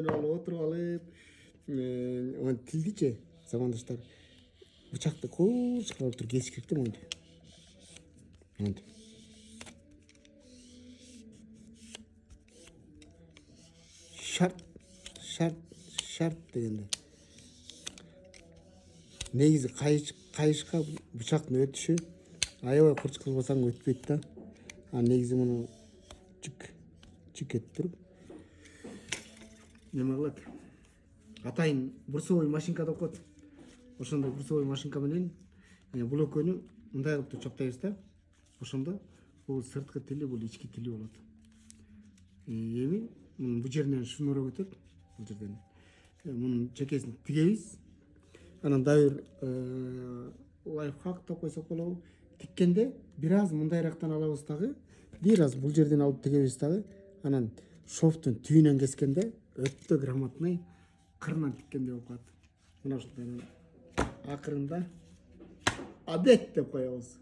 Отырып алып, тилдичи замандаштар бычакты курчукалап туруп кесиш керек да монтип. Монтип. Шарт, шарт, шарт дегенде. Негизи кайышка бычактын өтүшү аябай курч кылбасаң өтпөйт да. Негизи муну чик этип туруп неме кылат. Атайын бурсовой машинка деп коет. Ошондой бурсовой машинка менен бул экөөнү мындай кылып туруп чаптайбыз да. Ошондо бул сырткы тили, бул ички тили болот. Эми мунун бул жеринен шнурок өтөт. Бул жерден мунун чекесин тигебиз. Анан дагы бир лайфхак деп койсок болобу. Тиккенде бир аз мындайрактан алабыз дагы, бир аз бул жерден алып тигебиз дагы. Анан шовтун түйүнөн кескенде өтө грамотный кырынан тиккенде болуп калат. Мына ушундай акырында адет деп коебуз.